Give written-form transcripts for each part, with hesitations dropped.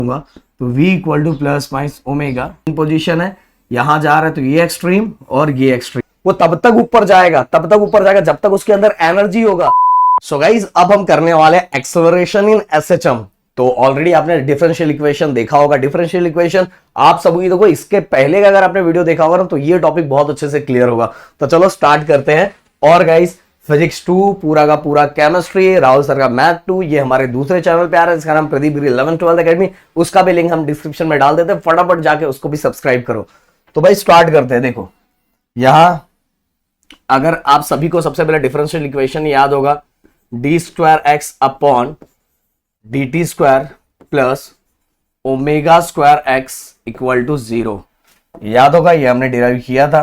तो v equal to plus minus omega position है, यहां जा रहा है तो ये एक्सट्रीम और ये एक्सट्रीम, वो तब तक ऊपर जाएगा जब तक उसके अंदर एनर्जी होगा। सो गाइज अब हम करने वाले एक्सेलरेशन इन एसएचएम। तो ऑलरेडी आपने डिफरेंशियल इक्वेशन देखा होगा, डिफरेंशियल इक्वेशन आप सभी देखो, इसके पहले का अगर आपने वीडियो देखा होगा ना तो ये टॉपिक बहुत अच्छे से क्लियर होगा। तो चलो स्टार्ट करते हैं। और गाइज फिजिक्स 2 पूरा का पूरा केमिस्ट्री, राहुल सर का मैथ 2, ये हमारे दूसरे चैनल पे आ रहा है जिसका नाम प्रदीप गिरी 11-12 अकेडमी, उसका भी लिंक हम डिस्क्रिप्शन में डाल देते हैं, फटाफट जाके उसको भी सब्सक्राइब करो। तो भाई स्टार्ट करते हैं। देखो यहां अगर आप सभी को सबसे पहले डिफरेंशियल इक्वेशन याद होगा, d square x upon D t square plus omega square x equal to 0, याद होगा, ये हमने डिराइव किया था।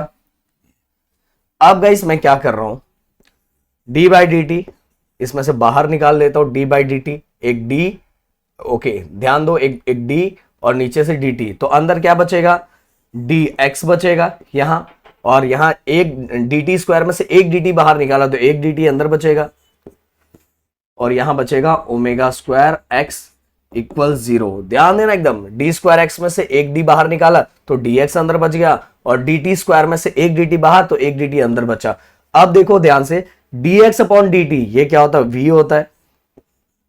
अब गाइस मैं क्या कर रहा हूं, डी बाई डी टी इसमें से बाहर निकाल लेता हूं, डी बाई डी टी, एक डी, ओके ध्यान दो, एक डी और नीचे से डी टी, तो अंदर क्या बचेगा, डी एक्स बचेगा यहां, और यहां एक डी टी स्क्वायर में से एक डी टी बाहर निकाला तो एक डी टी अंदर बचेगा, और यहां बचेगा ओमेगा स्क्वायर एक्स इक्वल 0। ध्यान देना एकदम, डी स्क्वायर एक्स में से एक डी बाहर निकाला तो डी एक्स अंदर बच गया, और डी टी स्क्वायर में से एक डी टी बाहर तो एक डी टी अंदर बचा। अब देखो ध्यान से, D X upon D T ये क्या होता है, वी होता है,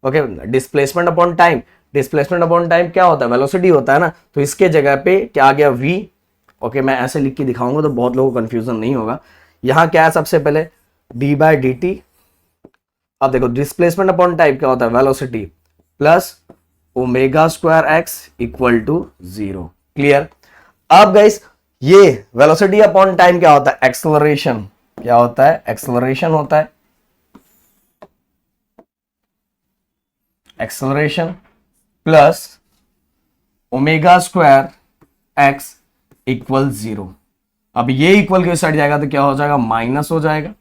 okay, displacement upon time, displacement upon time क्या होता है, वेलोसिटी होता है ना, तो इसके जगह पे क्या आ गया, वी। ओके मैं ऐसे लिख के दिखाऊंगा तो बहुत लोगों को कंफ्यूजन नहीं होगा। यहां क्या है, सबसे पहले डी बाई डी टी, अब देखो डिस्प्लेसमेंट अपॉन टाइम क्या होता है, velocity, plus omega square x equal to 0। Clear. अब गाइस ये वेलोसिटी अपॉन टाइम क्या होता है, एक्सेलरेशन, क्या होता है, एक्सेलरेशन होता है, acceleration plus omega square x equal 0। अब ये इक्वल के साइड जाएगा तो क्या हो जाएगा, माइनस हो जाएगा,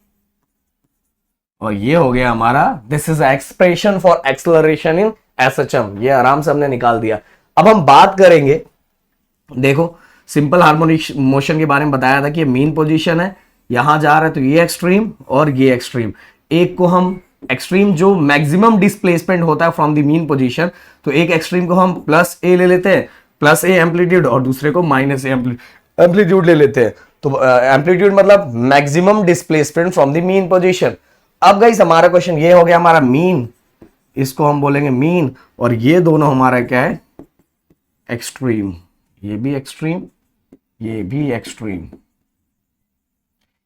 और ये हो गया हमारा, this is expression for acceleration in SHM, ये आराम से हमने निकाल दिया। अब हम बात करेंगे, देखो सिंपल हार्मोनिक मोशन के बारे में बताया था कि ये मीन पोजीशन है, यहां जा रहा है तो ये एक्सट्रीम और ये एक्सट्रीम, एक को हम एक्सट्रीम जो मैक्सिमम डिस्प्लेसमेंट होता है फ्रॉम द मीन पोजीशन, तो एक एक्सट्रीम को हम प्लस ए ले लेते हैं, प्लस ए एम्पलीट्यूड, और दूसरे को माइनस ए एम्पलीट्यूड ले लेते हैं। तो एम्पलीट्यूड मतलब maximum displacement from the mean position. अब गाइस हमारा क्वेश्चन ये हो गया, हमारा मीन, इसको हम बोलेंगे मीन, और ये दोनों हमारा क्या है, एक्सट्रीम, ये भी एक्सट्रीम, ये भी एक्सट्रीम।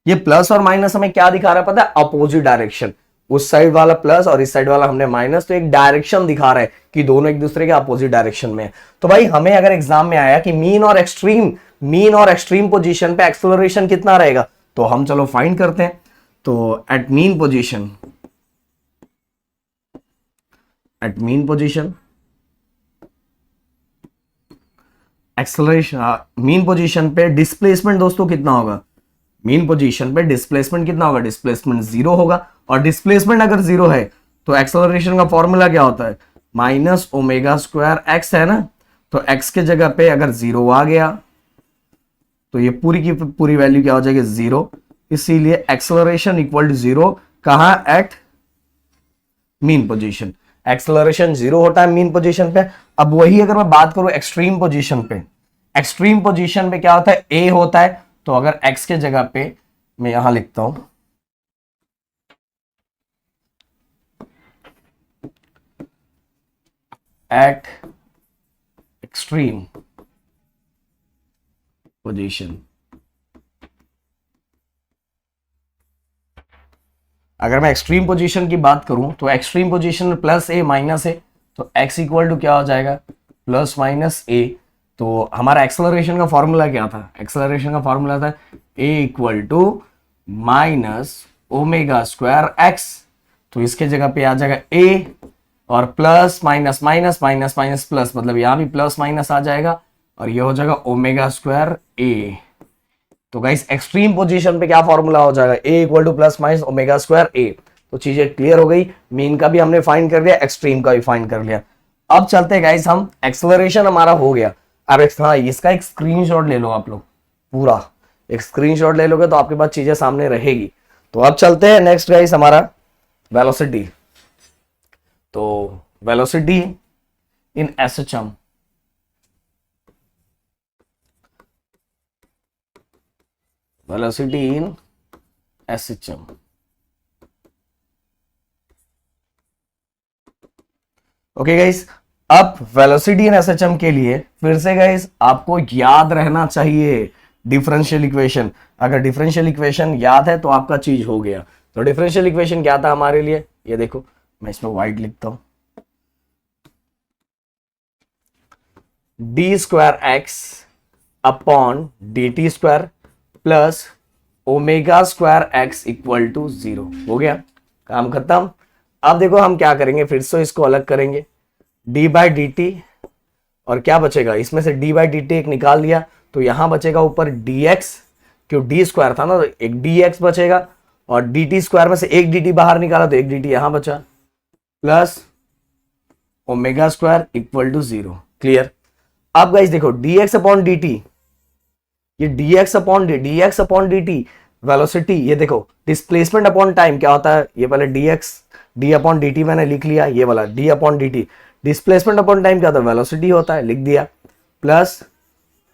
ये प्लस और माइनस हमें क्या दिखा रहा है पता है, अपोजिट डायरेक्शन, उस साइड वाला प्लस और इस साइड वाला हमने माइनस, तो एक डायरेक्शन दिखा रहा है कि दोनों एक दूसरे के अपोजिट डायरेक्शन में है। तो भाई हमें अगर एग्जाम में आया कि मीन और एक्सट्रीम पोजीशन पे एक्सेलरेशन कितना रहेगा, तो हम चलो फाइंड करते हैं। तो at mean position acceleration, mean position पे डिस्प्लेसमेंट दोस्तों कितना होगा, मीन पोजीशन पे डिस्प्लेसमेंट कितना होगा, डिस्प्लेसमेंट 0 होगा, और डिस्प्लेसमेंट अगर 0 है तो एक्सेलरेशन का फॉर्मूला क्या होता है, माइनस ओमेगा स्क्वायर एक्स है ना, तो एक्स के जगह पे अगर 0 आ गया तो ये पूरी की पूरी वैल्यू क्या हो जाएगी, 0, इसीलिए एक्सेलरेशन इक्वल टू 0, कहां, एट मीन पोजीशन, एक्सेलरेशन 0 होता है मीन पोजीशन पे। अब वही अगर मैं बात करूं एक्सट्रीम पोजीशन पे, एक्सट्रीम पोजीशन पे क्या होता है, ए होता है, तो अगर x के जगह पे मैं यहां लिखता हूं एट एक्सट्रीम पोजीशन, अगर मैं एक्सट्रीम पोजीशन की बात करूं तो एक्सट्रीम पोजीशन में प्लस ए माइनस ए, तो x इक्वल टू क्या हो जाएगा, प्लस माइनस ए। तो हमारा एक्सेलरेशन का फॉर्मूला क्या था, एक्सेलरेशन का फॉर्मूला था a equal to minus omega square x, तो इसके जगह पे आ जाएगा a, और plus minus minus minus minus plus, मतलब यहां भी प्लस माइनस आ जाएगा, और ये हो जाएगा ओमेगा स्क्वायर a। तो गाइस एक्सट्रीम पोजीशन पे क्या फॉर्मूला हो जाएगा, a equal to plus minus omega square a। तो चीजें क्लियर हो गई, मीन का भी हमने फाइंड कर लिया, एक्सट्रीम का भी फाइंड कर लिया। अब चलते हैं गाइस, हम एक्सेलरेशन हमारा हो गया, अब हाँ इसका एक स्क्रीनशॉट ले लो आप लोग, पूरा एक स्क्रीनशॉट ले लोगे तो आपके पास चीजें सामने रहेगी। तो अब चलते हैं नेक्स्ट गाइस, हमारा वेलोसिटी। तो वेलोसिटी इन एसएचएम, वेलोसिटी इन एसएचएम। ओके गाइस, अब वेलोसिटी इन एसएचएम के लिए फिर से गाइस आपको याद रहना चाहिए डिफरेंशियल इक्वेशन। अगर डिफरेंशियल इक्वेशन याद है तो आपका चीज हो गया। तो डिफरेंशियल इक्वेशन क्या था हमारे लिए, ये देखो मैं इसमें व्हाइट लिखता हूं, d square x upon D t square plus omega square x equal to 0। हो गया, काम खत्म। अब देखो हम क्या करेंगे, फिर से इसको अलग करेंगे, डी बाई डी टी, और क्या बचेगा इसमें से, डी बाई डी टी एक निकाल दिया तो यहां बचेगा ऊपर डी एक्स, क्यों डी स्क्वायर था ना तो एक डी एक्स बचेगा, और डी टी स्क्वायर में से एक डी टी बाहर निकाला तो एक डी टी यहां बचा, plus omega square equal to 0। Clear. अब गाइस देखो D X upon D T, ये D X upon D T velocity, ये देखो डिस्प्लेसमेंट अपॉन टाइम क्या होता है, ये पहले d x d upon D t मैंने लिख लिया, ये वाला d upon D t, displacement upon time क्या होता है, वेलोसिटी होता है, लिख दिया, plus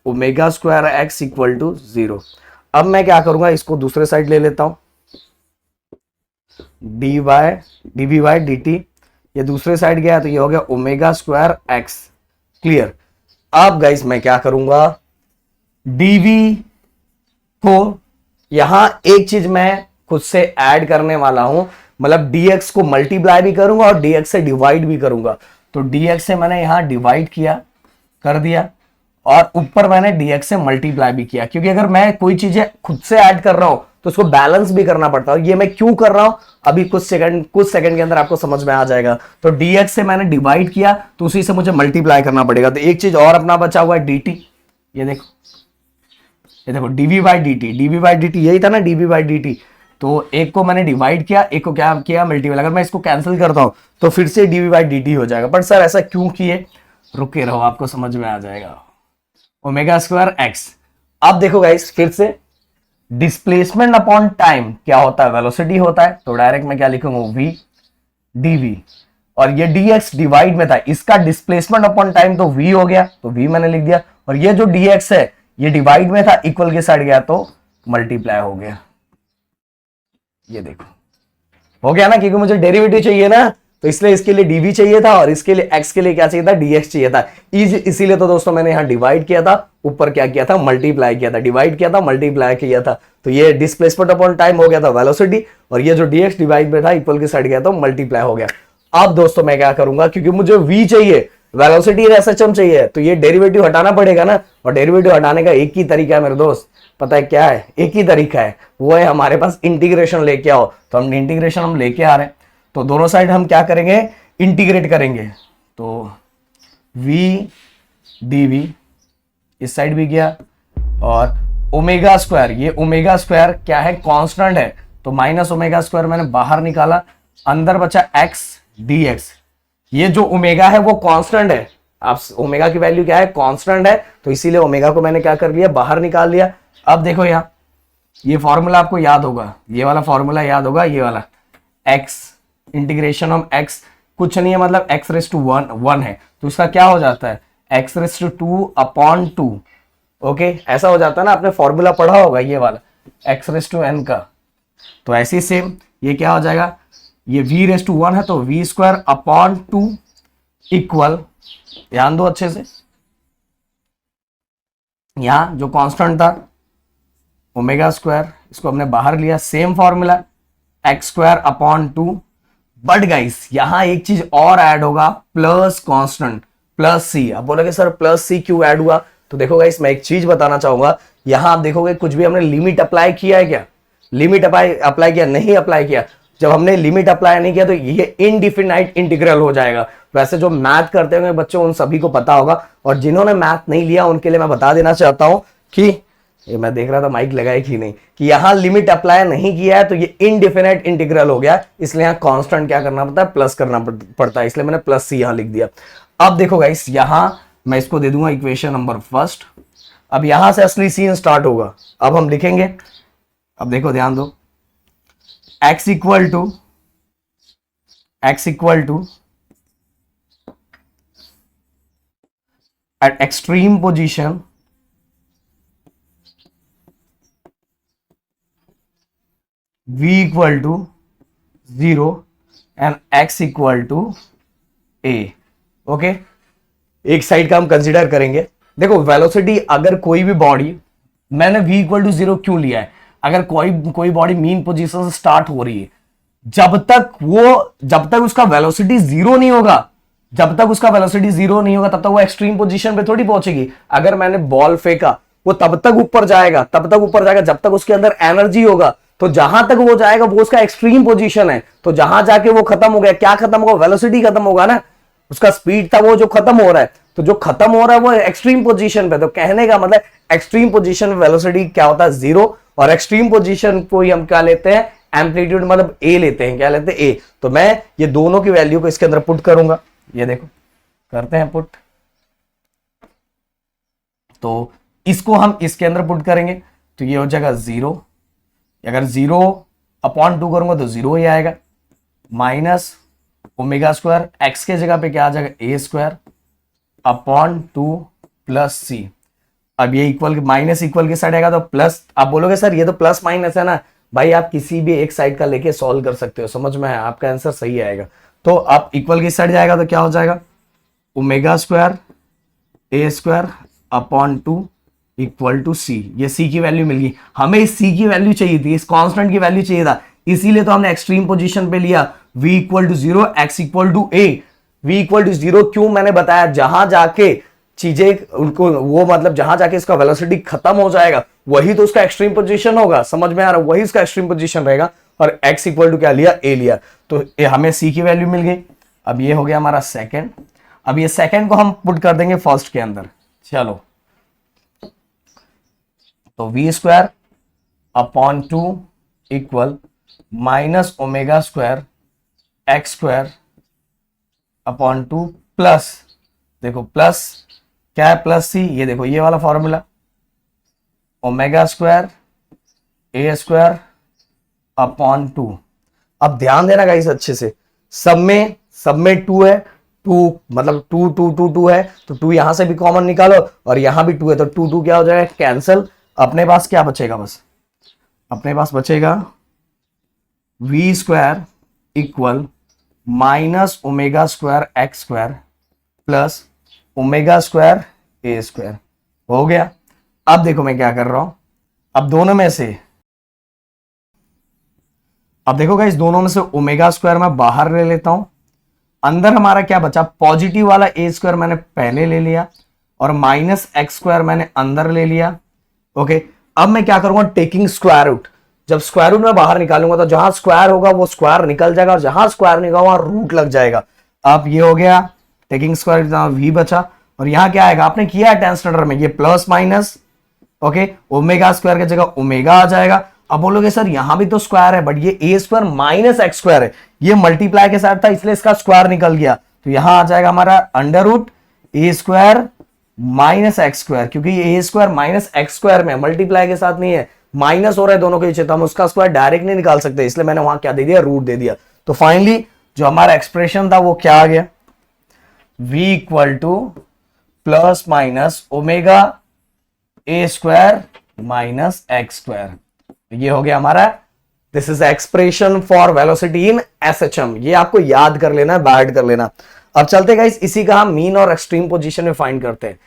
omega square x equal to 0। अब मैं क्या करूंगा, इसको दूसरे साइड ले लेता हूं, d y d v y d T, ये दूसरे साइड गया तो ये हो गया ओमेगा स्क्वायर एक्स। क्लियर। अब गाइस मैं क्या करूंगा, डीवी को यहां एक चीज मैं खुद से ऐड करने वाला हूं, मतलब dx को मल्टीप्लाई भी करूंगा और dx से डिवाइड भी करूंगा। तो dx से मैंने यहां डिवाइड किया कर दिया और ऊपर मैंने dx से मल्टीप्लाई भी किया, क्योंकि अगर मैं कोई चीजें खुद से ऐड कर रहा हूं तो उसको बैलेंस भी करना पड़ता है। ये मैं क्यों कर रहा हूं अभी कुछ सेकंड के अंदर आपको समझ में आ जाएगा। तो dx से मैंने डिवाइड किया तो उसी से मुझे मल्टीप्लाई करना पड़ेगा। तो एक चीज और अपना बचा हुआ है dt, ये देखो dv बाई dt, यही था ना dv बाई dt। तो एक को मैंने डिवाइड किया, एक को क्या किया मल्टीप्लाई। अगर मैं इसको कैंसिल करता हूं तो फिर से dv बाई dt हो जाएगा। बट सर ऐसा क्यों किए, रुके रहो आपको समझ में आ जाएगा। Omega square x. अब देखो गाइस फिर से डिस्प्लेसमेंट अपॉन टाइम क्या होता है, वेलोसिटी होता है। तो डायरेक्ट मैं क्या लिखूंगा v dv, और ये dx डिवाइड में था, इसका डिस्प्लेसमेंट अपॉन टाइम तो v हो गया तो v मैंने लिख दिया, और ये जो dx है ये डिवाइड में था इक्वल के साइड गया तो मल्टीप्लाई हो गया। ये देखो हो गया ना, क्योंकि मुझे डेरिवेटिव चाहिए ना, तो इसलिए इसके लिए dv चाहिए था और इसके लिए x के लिए क्या चाहिए था, dx चाहिए था। इसीलिए तो दोस्तों मैंने यहां डिवाइड किया था, ऊपर क्या किया था मल्टीप्लाई किया था, डिवाइड किया था मल्टीप्लाई किया था। तो ये डिस्प्लेसमेंट अपॉन टाइम हो गया था वेलोसिटी, और ये जो dx डिवाइड में था इक्वल के साइड गया तो मल्टीप्लाई हो गया। अब दोस्तों मैं क्या करूंगा, क्योंकि मुझे v चाहिए, वेलोसिटी एसएचएम चाहिए, तो ये डेरिवेटिव हटाना पड़ेगा ना, और डेरिवेटिव हटाने का एक ही तरीका है मेरे दोस्त, पता है क्या है, एक ही तरीका है, वो है हमारे पास इंटीग्रेशन लेके आओ। तो हम इंटीग्रेशन हम लेके आ रहे हैं, तो दोनों साइड हम क्या करेंगे, इंटीग्रेट करेंगे। तो v dv इस साइड भी गया, और ओमेगा स्क्वायर, ये ओमेगा स्क्वायर क्या है, कांस्टेंट है, तो माइनस ओमेगा स्क्वायर मैंने बाहर निकाला, अंदर बचा x dx। ये जो ओमेगा है वो कांस्टेंट है, आप ओमेगा की वैल्यू क्या है, कांस्टेंट है, तो इसीलिए ओमेगा को मैंने क्या कर लिया, बाहर निकाल लिया। अब देखो यहां ये फॉर्मूला आपको याद होगा, ये वाला फॉर्मूला याद होगा, ये वाला x इंटीग्रेशन ऑफ x कुछ नहीं है, मतलब x रेस टू 1 है, तो इसका क्या हो जाता है x रेस टू 2 अपॉन 2। ओके ऐसा हो जाता है ना, आपने फॉर्मूला पढ़ा होगा ये वाला x रेस टू n का। तो ऐसे ही सेम ये क्या हो जाएगा, ये v रेस टू 1 है तो v स्क्वायर अपॉन 2 इक्वल, ध्यान दो अच्छे से, यहां जो कांस्टेंट था ओमेगा स्क्वायर, इसको हमने बाहर लिया, same formula x square upon 2। But guys यहां एक चीज और ऐड होगा, प्लस कांस्टेंट प्लस सी। अब बोलोगे सर प्लस सी क्यों ऐड हुआ, तो देखो गाइस मैं एक चीज बताना चाहूंगा, यहां आप देखोगे कुछ भी हमने लिमिट अप्लाई किया है क्या, लिमिट अप्लाई किया नहीं, अप्लाई किया। जब हमने लिमिट अप्लाई नहीं किया तो ये इनडिफिनाइट इंटीग्रल हो जाएगा। वैसे जो मैथ करते होंगे बच्चों उन सभी को पता होगा, और जिन्होंने मैथ नहीं लिया उनके लिए मैं बता देना चाहता हूं कि ये मैं देख रहा था माइक लगाए कि नहीं, कि यहां लिमिट अप्लाई नहीं किया है तो ये इनडिफिनाइट इंटीग्रल हो गया, इसलिए यहां कांस्टेंट क्या करना पड़ता है, प्लस करना पड़ता है, इसलिए मैंने प्लस सी यहां लिख दिया। अब देखो गाइस यहां मैं इसको दे दूंगा इक्वेशन नंबर फर्स्ट। अब यहां से असली सीन स्टार्ट होगा, अब हम लिखेंगे, अब देखो ध्यान दो, x equal to at extreme position v equal to 0 and x equal to a। Okay, एक साइड का हम कंसीडर करेंगे। देखो वेलोसिटी, अगर कोई भी बॉडी, मैंने v इक्वल टू 0 क्यों लिया है, अगर कोई बॉडी मीन पोजीशन से स्टार्ट हो रही है, जब तक उसका वेलोसिटी जीरो नहीं होगा, तब तक वो एक्सट्रीम पोजीशन पे थोड़ी पहुंचेगी। अगर मैंने बॉल फेंका, वो तब तक ऊपर जाएगा जब तक उसके अंदर एनर्जी होगा। तो जहां तक वो जाएगा वो उसका एक्सट्रीम पोजीशन है। तो जहां जाके वो खत्म हो गया, क्या खत्म होगा, वेलोसिटी खत्म होगा ना, उसका स्पीड था वो जो खत्म हो रहा है। तो जो खत्म हो रहा है वो एक्सट्रीम पोजीशन पे। तो कहने का मतलब एक्सट्रीम पोजीशन वेलोसिटी क्या होता है, 0, और एक्सट्रीम पोजीशन को ही हम क्या लेते हैं, एम्पलीट्यूड, मतलब ए लेते हैं। क्या लेते हैं, ए। तो मैं ये दोनों की वैल्यू को इसके अंदर पुट करूंगा। ये देखो, करते हैं पुट। तो इसको हम इसके अंदर पुट करेंगे तो ये हो जाएगा 0। अगर 0/2 करूंगा तो 0 ही आएगा, माइनस ओमेगा स्क्वायर, एक्स के जगह पे क्या आ जाएगा, a² प्लस सी। अब ये इक्वल माइनस इक्वल के साइड आएगा तो प्लस। आप बोलोगे सर ये तो प्लस माइनस है ना, भाई आप किसी भी एक साइड का लेके सॉल्व कर सकते हो, समझ में है, आपका आंसर सही आएगा। तो आप इक्वल की साइड जाएगा तो क्या हो जाएगा, ओमेगा² a² इक्वल टू सी। ये सी की वैल्यू मिल गई हमें, इस सी की वैल्यू चाहिए थी, इस कांस्टेंट की वैल्यू चाहिए था, इसीलिए तो हमने एक्सट्रीम पोजीशन पे लिया v equal to 0, x equal to a। v equal to 0 क्यों मैंने बताया, जहां जाके चीजें उनको, वो मतलब जहां जाके इसका वेलोसिटी खत्म हो जाएगा वही तो उसका एक्सट्रीम पोजीशन होगा, समझ में आ रहा है, वही उसका एक्सट्रीम पोजीशन रहेगा। और x इक्वल टू क्या लिया, a लिया। तो हमें c की वैल्यू मिल गई। अब ये हो गया हमारा सेकंड। अब ये सेकंड को हम पुट कर देंगे फर्स्ट के अंदर। चलो, तो v² इक्वल माइनस ओमेगा² x² प्लस, देखो प्लस क्या है, प्लस सी, ये देखो ये वाला फॉर्मूला, ओमेगा² a²/2। अब ध्यान देना गाइस अच्छे से, सब में 2 है, 2 मतलब 2 है, तो 2 यहां से भी कॉमन निकालो और यहां भी 2 है, तो 2 क्या हो जाएगा, कैंसिल। अपने पास क्या बचेगा, बस अपने पास बचेगा v² इक्वल माइनस ओमेगा² x² प्लस ओमेगा² a²। हो गया। अब देखो मैं क्या कर रहा हूं, अब दोनों में से, अब देखो गाइस, दोनों में से ओमेगा² मैं बाहर ले लेता हूं, अंदर हमारा क्या बचा, पॉजिटिव वाला a² मैंने पहले ले लिया और माइनस x² मैंने अंदर ले लिया। ओके, अब मैं क्या करूंगा, टेकिंग स्क्वायर रूट। जब स्क्वायर रूट में बाहर निकालूंगा तो जहां स्क्वायर होगा वो स्क्वायर निकल जाएगा, और जहां स्क्वायर निकला वहां रूट लग जाएगा। अब ये हो गया टेकिंग स्क्वायर, v बचा, और यहां क्या आएगा, आपने किया है 10th स्टैंडर्ड में, ये प्लस माइनस, ओके, ओमेगा² की जगह ओमेगा आ जाएगा। अब बोलोगे सर यहां भी तो स्क्वायर है, बट ये a² माइनस x² है, ये मल्टीप्लाई के साथ था इसलिए इसका स्क्वायर निकल गया, तो यहां आ जाएगा हमारा √a² माइनस x², क्योंकि ये a² माइनस x² में मल्टीप्लाई के साथ नहीं है, माइनस हो रहा है दोनों के नीचे, तो हम उसका स्क्वायर डायरेक्ट नहीं निकाल सकते, इसलिए मैंने वहां क्या दे दिया, रूट दे दिया। तो फाइनली जो हमारा एक्सप्रेशन था वो क्या आ गया, v equal to plus minus omega a² minus x²। ये हो गया हमारा, this is expression for velocity in SHM। ये आपको याद कर लेना है, बाइट कर लेना। अब चलते गाइस, इसी का हम मीन और एक्सट्रीम पोजीशन में फाइंड करते हैं।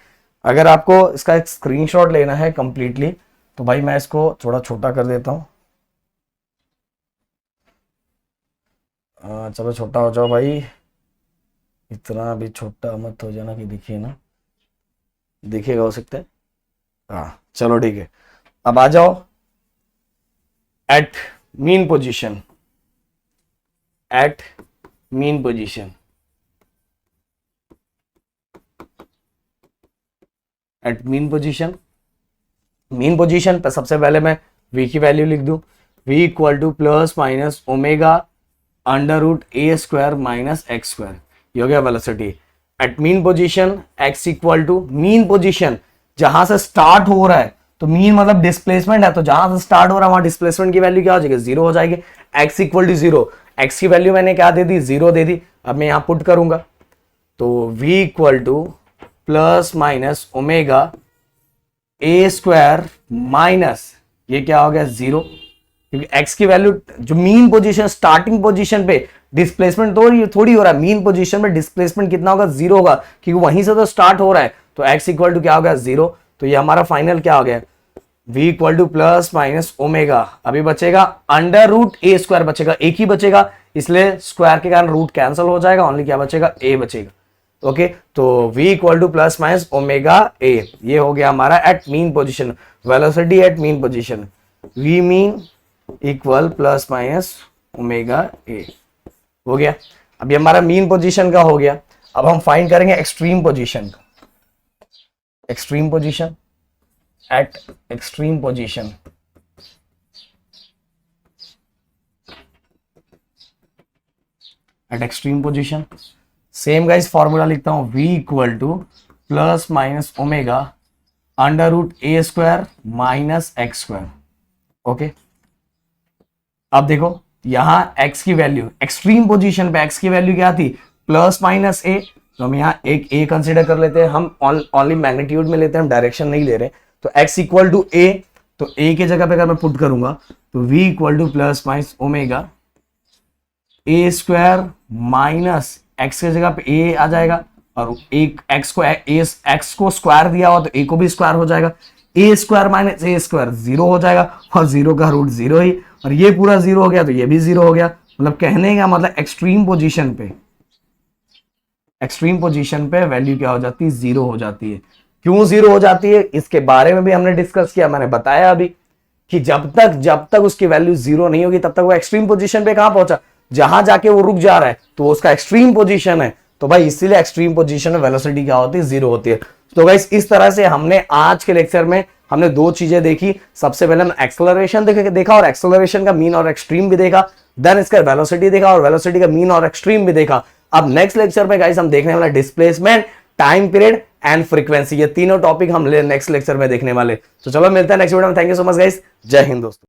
अगर आपको इसका एक स्क्रीनशॉट लेना है कंप्लीटली, तो भाई मैं इसको थोड़ा छोटा कर देता हूं। चलो छोटा हो जाओ भाई, इतना भी छोटा मत हो जाना कि दिखिए ना, दिखेगा हो सकता है, हाँ चलो ठीक है। अब आ जाओ at mean position, at mean position, at mean position, mean position पर सबसे पहले मैं v की वैल्यू लिख दूं, v equal to plus minus omega √a² minus x²। ये हो गया velocity at mean position. x equal to mean position, जहां से स्टार्ट हो रहा है, तो मीन मतलब डिस्प्लेसमेंट है, तो जहां से स्टार्ट हो रहा है वहां डिस्प्लेसमेंट की वैल्यू क्या हो जाएगी, 0 हो जाएगी। x इक्वल टू 0, x की वैल्यू मैंने क्या दे दी, 0 दे दी। अब मैं यहां पुट करूंगा तो v equal to plus minus omega a² minus, ये क्या हो गया 0, क्योंकि x की वैल्यू जो मीन पोजीशन स्टार्टिंग पोजीशन पे डिस्प्लेसमेंट तो थोड़ी हो रहा है, मीन पोजीशन में डिस्प्लेसमेंट कितना होगा, 0 होगा, क्योंकि वहीं से तो स्टार्ट हो रहा है। तो x इक्वल टू क्या हो गया, 0। तो ये हमारा फाइनल क्या हो गया, v equal to plus minus omega. अभी बचेगा अंडर रूट ए स्क्वायर, बचेगा एक ही बचेगा, इसलिए स्क्वायर के कारण रूट कैंसिल हो जाएगा, ओनली क्या बचेगा, a बचेगा। ओके, तो v equal to plus minus omega a, ये हो गया हमारा at mean position, velocity at mean position, v mean equal plus minus omega a हो गया। अभी हमारा मीन पोजीशन का हो गया। अब हम फाइंड करेंगे एक्सट्रीम पोजीशन का। Extreme position at extreme position, at extreme position same guys formula लिखता हूं, v equal to plus minus omega under root A square minus X square. Okay, अब देखो यहां x की वैल्यू एक्सट्रीम पोजीशन पे x की value क्या थी, प्लस माइनस a, तो हम यहां एक a कंसीडर कर लेते हैं, हम ओनली मैग्नीट्यूड में लेते हैं, हम डायरेक्शन नहीं ले रहे। तो x इक्वल टू a, तो a की जगह पे अगर मैं पुट करूंगा तो v equal to plus minus omega A square minus x की जगह पे a आ जाएगा, और एक x को स्क्वायर दिया हुआ तो a को भी स्क्वायर हो जाएगा, ए स्क्वायर माइनस ए स्क्वायर 0 हो जाएगा, और 0 का रूट 0 ही, और ये पूरा 0 हो गया तो ये भी 0 हो गया। मतलब कहने का मतलब एक्सट्रीम पोजीशन पे वैल्यू क्या हो जाती है, 0 हो जाती है। क्यों 0 हो जाती है, इसके बारे में भी हमने डिस्कस किया, मैंने बताया अभी कि जब तक उसकी वैल्यू 0 नहीं होगी तब तक वो एक्सट्रीम पोजीशन पे कहां पहुंचा, जहां जाके वो रुक जा रहा है तो उसका एक्सट्रीम पोजीशन है। तो भाई इसीलिए एक्सट्रीम पोजीशन में वेलोसिटी क्या होती है, 0 होती है। तो गाइस इस तरह से हमने आज के लेक्चर में हमने दो चीजें देखी। सबसे पहले हमने एक्सेलरेशन देखा और एक्सेलरेशन का मीन और एक्सट्रीम भी देखा, देन इसका वेलोसिटी देखा और वेलोसिटी का मीन और एक्सट्रीम भी देखा। अब नेक्स्ट लेक्चर में गाइस हम देखने वाला displacement, time period and frequency, ये तीनों टॉपिक हम नेक्स्ट लेक्चर में देखने वाले। तो चलो मिलते हैं नेक्स्ट वीडियो में। Thank you so much guys, जय हिंद दोस्तों।